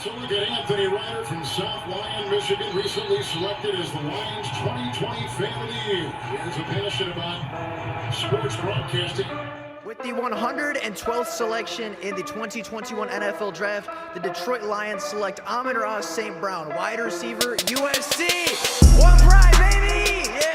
So look at Anthony Ryder from South Lyon, Michigan, recently selected as the Lions 2020 Fan of the Year. He has a passion about sports broadcasting. With the 112th selection in the 2021 NFL Draft, the Detroit Lions select Amon-Ra St. Brown, wide receiver, USC. One pride, baby! Yeah!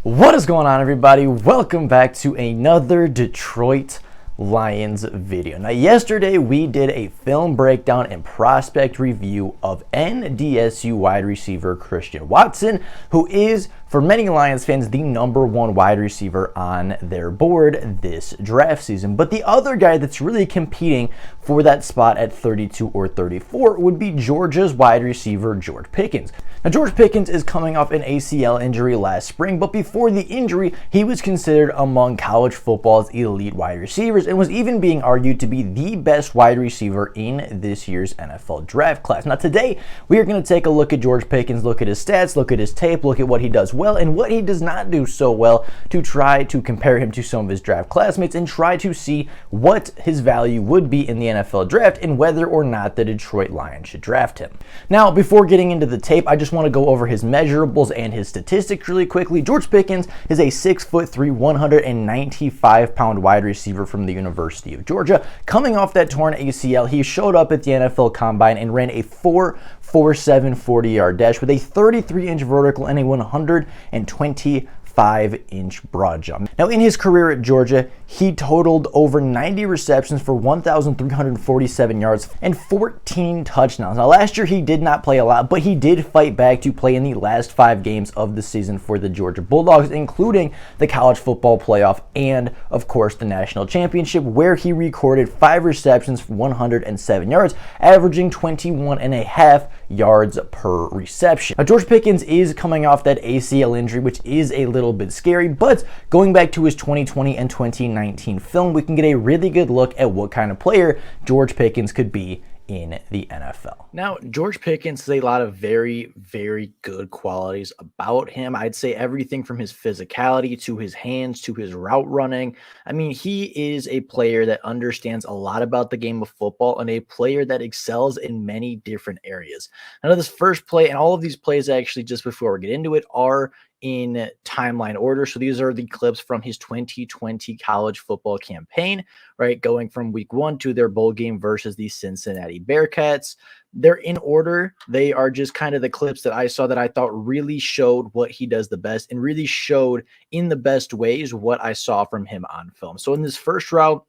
What is going on, everybody? Welcome back to another Detroit Lions video. Now, yesterday we did a film breakdown and prospect review of NDSU wide receiver Christian Watson, who is, for many Lions fans, the #1 wide receiver on their board this draft season. But the other guy that's really competing for that spot at 32 or 34 would be Georgia's wide receiver, George Pickens. Now, George Pickens is coming off an ACL injury last spring, but before the injury, he was considered among college football's elite wide receivers and was even being argued to be the best wide receiver in this year's NFL draft class. Now, today, we are going to take a look at George Pickens, look at his stats, look at his tape, look at what he does well and what he does not do so well, to try to compare him to some of his draft classmates and try to see what his value would be in the NFL draft and whether or not the Detroit Lions should draft him. Now, before getting into the tape, I just want to go over his measurables and his statistics really quickly. George Pickens is a 6'3", 195-pound wide receiver from the University of Georgia. Coming off that torn ACL, he showed up at the NFL Combine and ran a 4.47 40-yard dash with a 33-inch vertical and a 125-inch broad jump. Now, in his career at Georgia, he totaled over 90 receptions for 1,347 yards and 14 touchdowns. Now, last year he did not play a lot, but he did fight back to play in the last 5 games of the season for the Georgia Bulldogs, including the college football playoff and, of course, the national championship, where he recorded 5 receptions for 107 yards, averaging 21.5 yards per reception. Now, George Pickens is coming off that ACL injury, which is a little bit scary, but going back to his 2020 and 2019 film, we can get a really good look at what kind of player George Pickens could be in the NFL. Now, George Pickens has a lot of very, very good qualities about him. I'd say everything from his physicality to his hands to his route running. I mean, he is a player that understands a lot about the game of football and a player that excels in many different areas. Now, this first play, and all of these plays actually, just before we get into it, are in timeline order. So these are the clips from his 2020 college football campaign, right? Going from week 1 to their bowl game versus the Cincinnati Bearcats. They're in order. They are just kind of the clips that I saw that I thought really showed what he does the best and really showed in the best ways what I saw from him on film. So in this first route,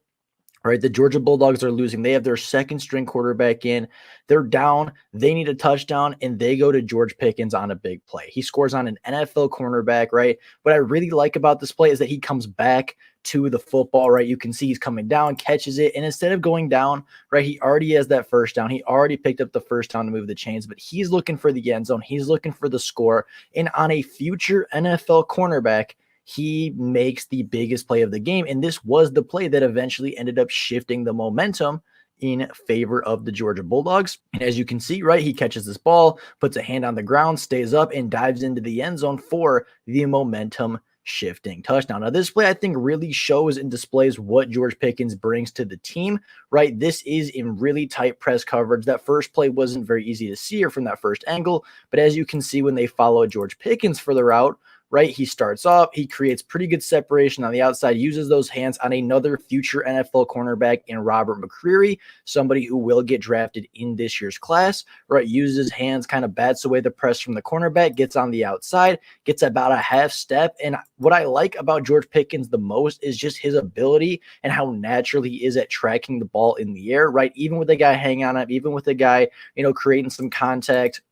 right, the Georgia Bulldogs are losing. They have their second string quarterback in. They're down. They need a touchdown, and they go to George Pickens on a big play. He scores on an NFL cornerback, right? What I really like about this play is that he comes back to the football, right? You can see he's coming down, catches it, and instead of going down, right, he already has that first down. He already picked up the first down to move the chains, but he's looking for the end zone. He's looking for the score. And on a future NFL cornerback, he makes the biggest play of the game. And this was the play that eventually ended up shifting the momentum in favor of the Georgia Bulldogs. And as you can see, right, he catches this ball, puts a hand on the ground, stays up, and dives into the end zone for the momentum shifting touchdown. Now, this play, I think, really shows and displays what George Pickens brings to the team, right? This is in really tight press coverage. That first play wasn't very easy to see or from that first angle, but as you can see when they follow George Pickens for the route, right, he starts off, he creates pretty good separation on the outside, uses those hands on another future NFL cornerback in Robert McCreary, somebody who will get drafted in this year's class, right, uses his hands, kind of bats away the press from the cornerback, gets on the outside, gets about a half step. And what I like about George Pickens the most is just his ability and how natural he is at tracking the ball in the air, right, even with the guy hanging on him, even with the guy, creating some contact,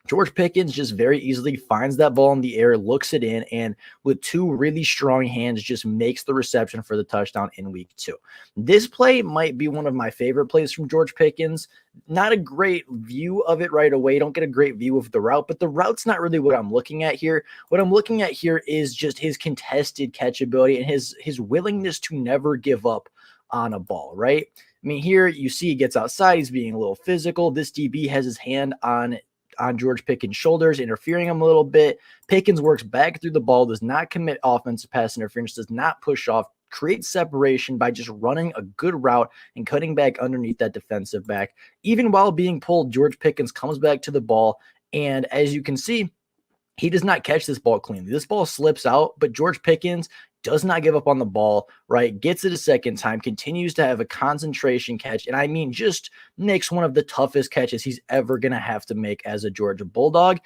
George Pickens just very easily finds that ball in the air, looks it in, and with two really strong hands, just makes the reception for the touchdown in week 2. This play might be one of my favorite plays from George Pickens. Not a great view of it right away. Don't get a great view of the route, but the route's not really what I'm looking at here. What I'm looking at here is just his contested catch ability and his willingness to never give up on a ball, right? I mean, here you see he gets outside. He's being a little physical. This DB has his hand on George Pickens' shoulders, interfering him a little bit. Pickens works back through the ball, does not commit offensive pass interference, does not push off, creates separation by just running a good route and cutting back underneath that defensive back. Even while being pulled, George Pickens comes back to the ball, and as you can see, he does not catch this ball cleanly. This ball slips out, but George Pickens does not give up on the ball, right? Gets it a second time, continues to have a concentration catch. And I mean, just makes one of the toughest catches he's ever going to have to make as a Georgia Bulldog.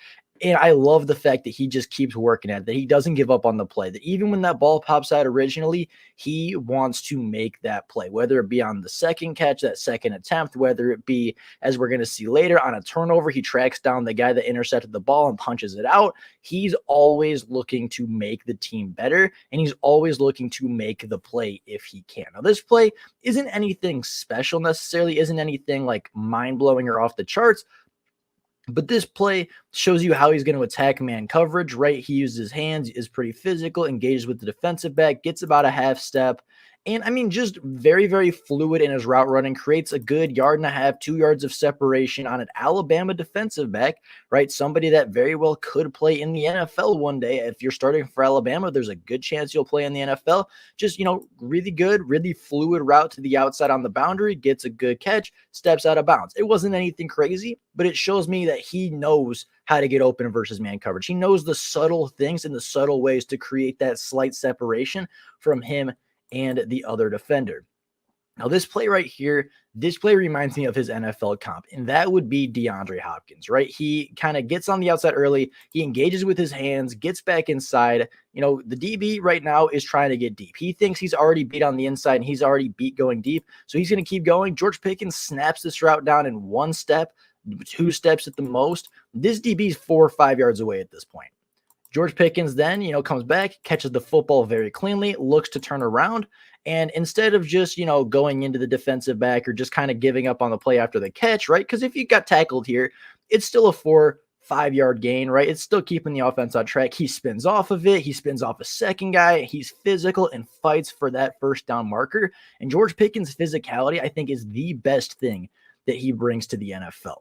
And I love the fact that he just keeps working at it, that he doesn't give up on the play, that even when that ball pops out originally, he wants to make that play, whether it be on the second catch, that second attempt, whether it be, as we're going to see later, on a turnover, he tracks down the guy that intercepted the ball and punches it out. He's always looking to make the team better, and he's always looking to make the play if he can. Now, this play isn't anything special necessarily, isn't anything like mind-blowing or off the charts, but this play shows you how he's going to attack man coverage, right? He uses his hands, is pretty physical, engages with the defensive back, gets about a half step. And I mean, just very, very fluid in his route running, creates a good 1.5 yards, 2 yards of separation on an Alabama defensive back, right? Somebody that very well could play in the NFL one day. If you're starting for Alabama, there's a good chance you'll play in the NFL. Just, really good, really fluid route to the outside on the boundary, gets a good catch, steps out of bounds. It wasn't anything crazy, but it shows me that he knows how to get open versus man coverage. He knows the subtle things and the subtle ways to create that slight separation from him and the other defender. Now, this play right here, this play reminds me of his NFL comp, and that would be DeAndre Hopkins, right? He kind of gets on the outside early. He engages with his hands, gets back inside. The DB right now is trying to get deep. He thinks he's already beat on the inside, and he's already beat going deep, so he's going to keep going. George Pickens snaps this route down in 1 step, 2 steps at the most. This DB is 4 or 5 yards away at this point. George Pickens then, comes back, catches the football very cleanly, looks to turn around, and instead of just, going into the defensive back or just kind of giving up on the play after the catch, right? Because if you got tackled here, it's still a 4-5 yard gain, right? It's still keeping the offense on track. He spins off of it. He spins off a second guy. He's physical and fights for that first down marker. And George Pickens' physicality, I think, is the best thing that he brings to the NFL.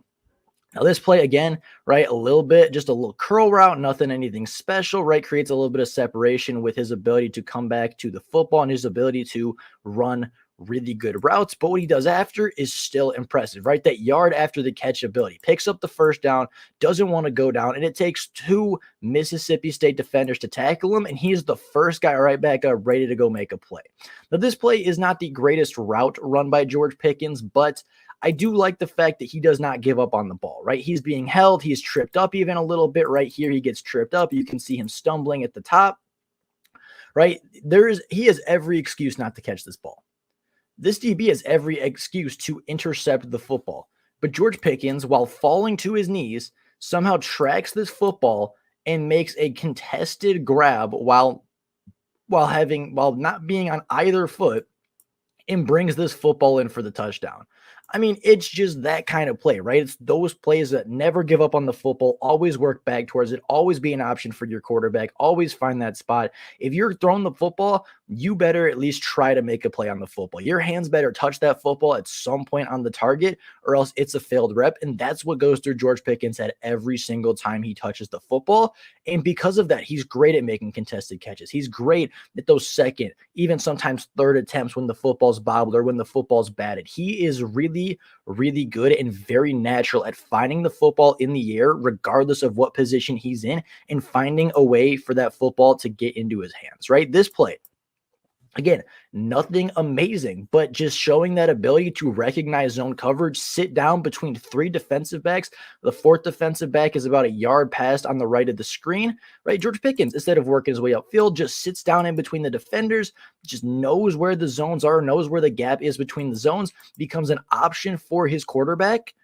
Now, this play, again, right, a little bit, just a little curl route, anything special, right, creates a little bit of separation with his ability to come back to the football and his ability to run really good routes. But what he does after is still impressive, right? That yard after the catch ability, picks up the first down, doesn't want to go down, and it takes 2 Mississippi State defenders to tackle him, and he's the first guy right back up, ready to go make a play. Now, this play is not the greatest route run by George Pickens, but I do like the fact that he does not give up on the ball, right? He's being held. He's tripped up even a little bit right here. He gets tripped up. You can see him stumbling at the top, right? He has every excuse not to catch this ball. This DB has every excuse to intercept the football. But George Pickens, while falling to his knees, somehow tracks this football and makes a contested grab while not being on either foot, and brings this football in for the touchdown. I mean, it's just that kind of play, right? It's those plays that never give up on the football, always work back towards it, always be an option for your quarterback, always find that spot. If you're throwing the football, you better at least try to make a play on the football. Your hands better touch that football at some point on the target, or else it's a failed rep. And that's what goes through George Pickens' head every single time he touches the football. And because of that, he's great at making contested catches. He's great at those second, even sometimes third attempts when the football's bobbled or when the football's batted. He is really, really good and very natural at finding the football in the air, regardless of what position he's in, and finding a way for that football to get into his hands, right? This play, again, nothing amazing, but just showing that ability to recognize zone coverage, sit down between 3 defensive backs. The 4th defensive back is about a yard past on the right of the screen, right? George Pickens, instead of working his way upfield, just sits down in between the defenders, just knows where the zones are, knows where the gap is between the zones, becomes an option for his quarterback,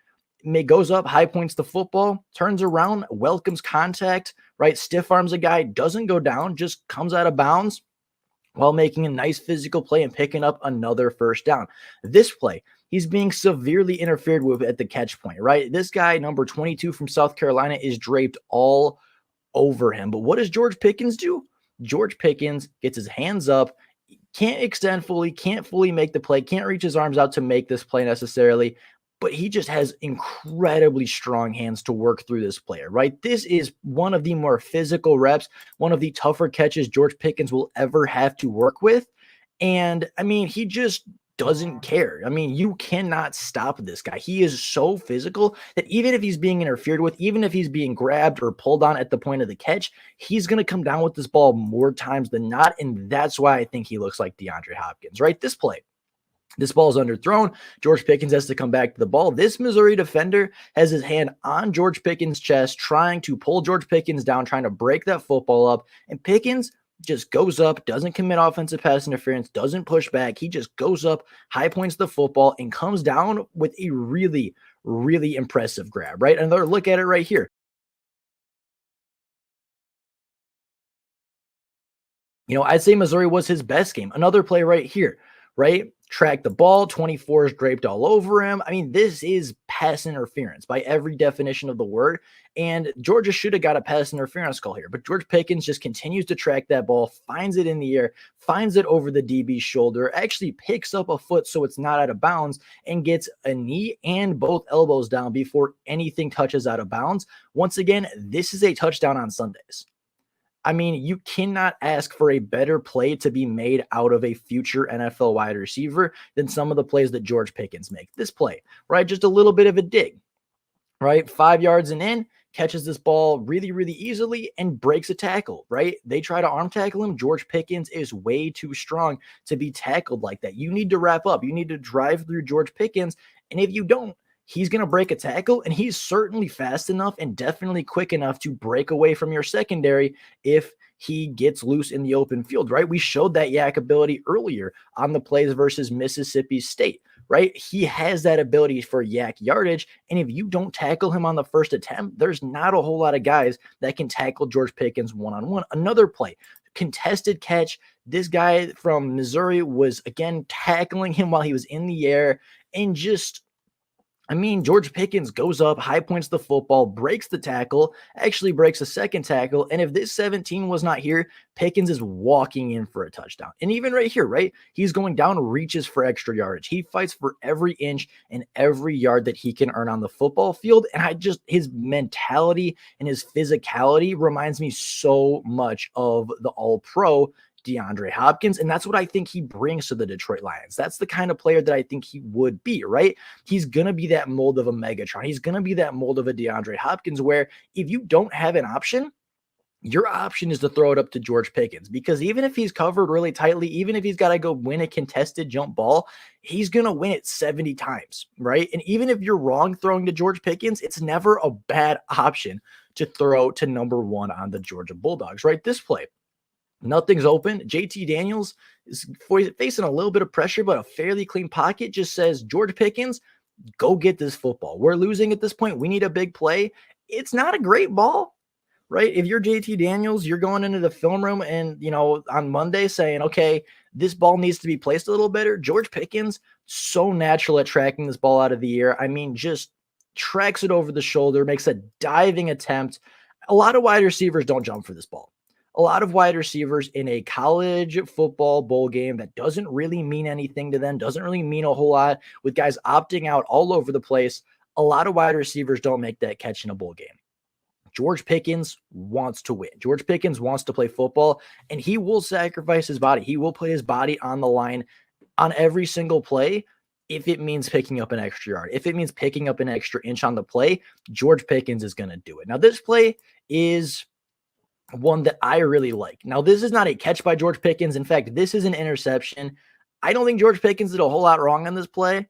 goes up, high points the football, turns around, welcomes contact, right? Stiff arms a guy, doesn't go down, just comes out of bounds while making a nice physical play and picking up another first down. This play, he's being severely interfered with at the catch point, right? This guy, number 22 from South Carolina, is draped all over him. But what does George Pickens do? George Pickens gets his hands up, can't extend fully, can't fully make the play, can't reach his arms out to make this play necessarily, but he just has incredibly strong hands to work through this player, right? This is one of the more physical reps, one of the tougher catches George Pickens will ever have to work with. And I mean, he just doesn't care. I mean, you cannot stop this guy. He is so physical that even if he's being interfered with, even if he's being grabbed or pulled on at the point of the catch, he's going to come down with this ball more times than not. And that's why I think he looks like DeAndre Hopkins, right? This play. This ball is underthrown. George Pickens has to come back to the ball. This Missouri defender has his hand on George Pickens' chest, trying to pull George Pickens down, trying to break that football up. And Pickens just goes up, doesn't commit offensive pass interference, doesn't push back. He just goes up, high points the football, and comes down with a really, really impressive grab, right? Another look at it right here. I'd say Missouri was his best game. Another play right here, right? Track the ball, 24 is draped all over him. I mean, this is pass interference by every definition of the word. And Georgia should have got a pass interference call here. But George Pickens just continues to track that ball, finds it in the air, finds it over the DB's shoulder, actually picks up a foot so it's not out of bounds, and gets a knee and both elbows down before anything touches out of bounds. Once again, this is a touchdown on Sundays. I mean, you cannot ask for a better play to be made out of a future NFL wide receiver than some of the plays that George Pickens makes. This play, right? Just a little bit of a dig, right? 5 yards and in, catches this ball really, really easily and breaks a tackle, right? They try to arm tackle him. George Pickens is way too strong to be tackled like that. You need to wrap up. You need to drive through George Pickens. And if you don't, he's going to break a tackle, and he's certainly fast enough and definitely quick enough to break away from your secondary if he gets loose in the open field, right? We showed that yak ability earlier on the plays versus Mississippi State, right? He has that ability for yak yardage, and if you don't tackle him on the first attempt, there's not a whole lot of guys that can tackle George Pickens one-on-one. Another play, contested catch. This guy from Missouri was, again, tackling him while he was in the air, and just George Pickens goes up, high points the football, breaks the tackle, actually breaks a second tackle. And if this 17 was not here, Pickens is walking in for a touchdown. And even right here, right? He's going down, reaches for extra yardage. He fights for every inch and every yard that he can earn on the football field. And his mentality and his physicality reminds me so much of the All-Pro DeAndre Hopkins. And that's what I think he brings to the Detroit Lions. That's the kind of player that I think he would be, right? He's going to be that mold of a Megatron. He's going to be that mold of a DeAndre Hopkins, where if you don't have an option, your option is to throw it up to George Pickens, because even if he's covered really tightly, even if he's got to go win a contested jump ball, he's going to win it 70 times, right? And even if you're wrong throwing to George Pickens, it's never a bad option to throw to number one on the Georgia Bulldogs, right? This play, nothing's open. JT Daniels is facing a little bit of pressure, but a fairly clean pocket. Just says, George Pickens, go get this football. We're losing at this point. We need a big play. It's not a great ball, right? If you're JT Daniels, you're going into the film room and, on Monday saying, okay, this ball needs to be placed a little better. George Pickens, so natural at tracking this ball out of the air. Just tracks it over the shoulder, makes a diving attempt. A lot of wide receivers don't jump for this ball. A lot of wide receivers in a college football bowl game that doesn't really mean anything to them, doesn't really mean a whole lot, with guys opting out all over the place. A lot of wide receivers don't make that catch in a bowl game. George Pickens wants to win. George Pickens wants to play football, and he will sacrifice his body. He will put his body on the line on every single play if it means picking up an extra yard. If it means picking up an extra inch on the play, George Pickens is going to do it. Now, this play is one that I really like. Now, this is not a catch by George Pickens. In fact, this is an interception. I don't think George Pickens did a whole lot wrong on this play,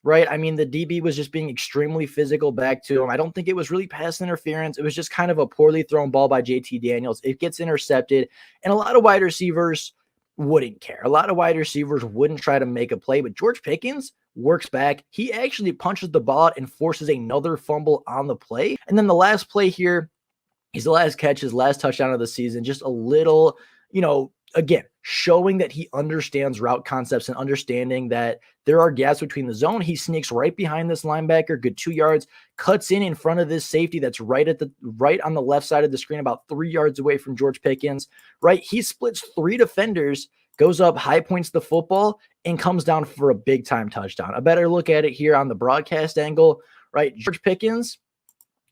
right? The DB was just being extremely physical back to him. I don't think it was really pass interference. It was just kind of a poorly thrown ball by JT Daniels. It gets intercepted, and a lot of wide receivers wouldn't care. A lot of wide receivers wouldn't try to make a play, but George Pickens works back. He actually punches the ball out and forces another fumble on the play. And then the last play here, he's the last catch, his last touchdown of the season. Just a little, again, showing that he understands route concepts and understanding that there are gaps between the zone. He sneaks right behind this linebacker, good 2 yards, cuts in front of this safety that's right on the left side of the screen, about 3 yards away from George Pickens, right? He splits 3 defenders, goes up, high points the football, and comes down for a big time touchdown. A better look at it here on the broadcast angle, right? George Pickens,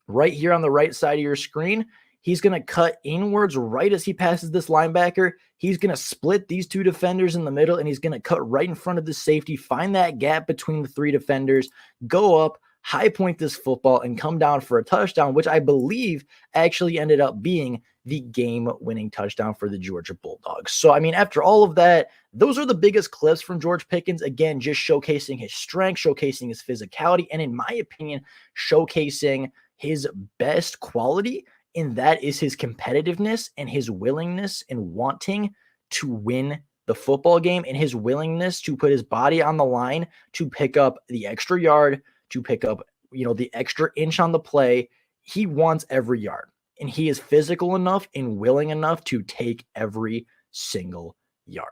right here on the right side of your screen, he's going to cut inwards right as he passes this linebacker. He's going to split these 2 defenders in the middle, and he's going to cut right in front of the safety, find that gap between the 3 defenders, go up, high point this football, and come down for a touchdown, which I believe actually ended up being the game-winning touchdown for the Georgia Bulldogs. So, I mean, after all of that, those are the biggest clips from George Pickens. Again, just showcasing his strength, showcasing his physicality, and in my opinion, showcasing his best quality, and that is his competitiveness and his willingness and wanting to win the football game, and his willingness to put his body on the line to pick up the extra yard, to pick up, the extra inch on the play. He wants every yard, and he is physical enough and willing enough to take every single yard.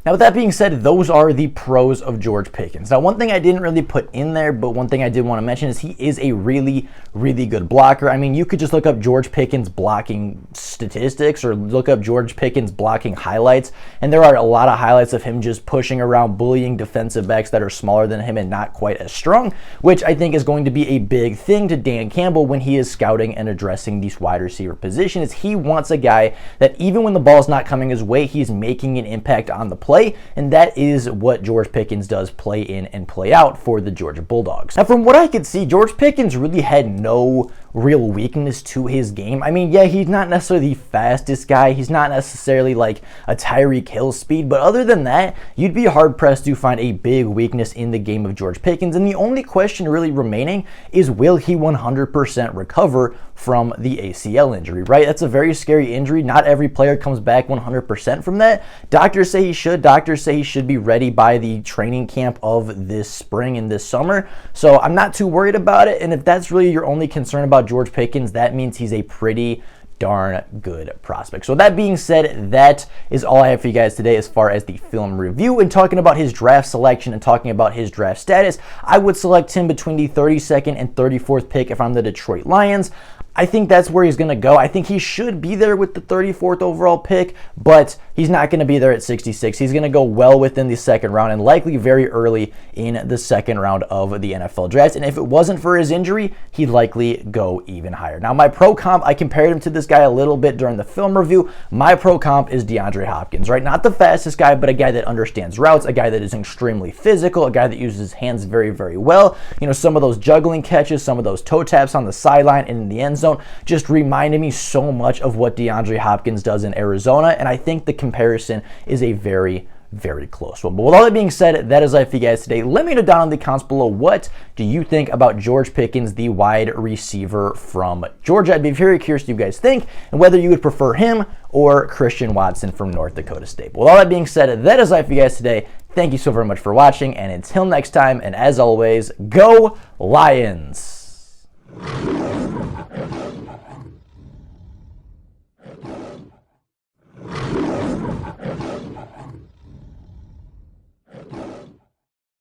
Now, with that being said, those are the pros of George Pickens. Now, one thing I didn't really put in there, but one thing I did want to mention is he is a really, really good blocker. I mean, you could just look up George Pickens blocking statistics or look up George Pickens blocking highlights, and there are a lot of highlights of him just pushing around, bullying defensive backs that are smaller than him and not quite as strong, which I think is going to be a big thing to Dan Campbell when he is scouting and addressing these wide receiver positions. He wants a guy that even when the ball's not coming his way, he's making an impact on the play. And that is what George Pickens does play in and play out for the Georgia Bulldogs. Now, from what I could see, George Pickens really had no real weakness to his game. I mean, yeah, he's not necessarily the fastest guy. He's not necessarily like a Tyreek Hill speed, but other than that, you'd be hard-pressed to find a big weakness in the game of George Pickens. And the only question really remaining is, will he 100% recover from the ACL injury, right? That's a very scary injury. Not every player comes back 100% from that. Doctors say he should. Doctors say he should be ready by the training camp of this spring and this summer. So I'm not too worried about it. And if that's really your only concern about George Pickens, that means he's a pretty darn good prospect. So that being said, that is all I have for you guys today as far as the film review. And talking about his draft selection and talking about his draft status, I would select him between the 32nd and 34th pick if I'm the Detroit Lions. I think that's where he's going to go. I think he should be there with the 34th overall pick, but he's not going to be there at 66. He's going to go well within the second round and likely very early in the second round of the NFL draft. And if it wasn't for his injury, he'd likely go even higher. Now, my pro comp, I compared him to this guy a little bit during the film review. My pro comp is DeAndre Hopkins, right? Not the fastest guy, but a guy that understands routes, a guy that is extremely physical, a guy that uses his hands very, very well. Some of those juggling catches, some of those toe taps on the sideline and in the end zone just reminded me so much of what DeAndre Hopkins does in Arizona, and I think the comparison is a very, very close one. But with all that being said, that is life for you guys today. Let me know down in the comments below, what do you think about George Pickens, the wide receiver from Georgia? I'd be very curious what you guys think, and whether you would prefer him or Christian Watson from North Dakota State. But with all that being said, that is life for you guys today. Thank you so very much for watching, and until next time, and as always, go Lions!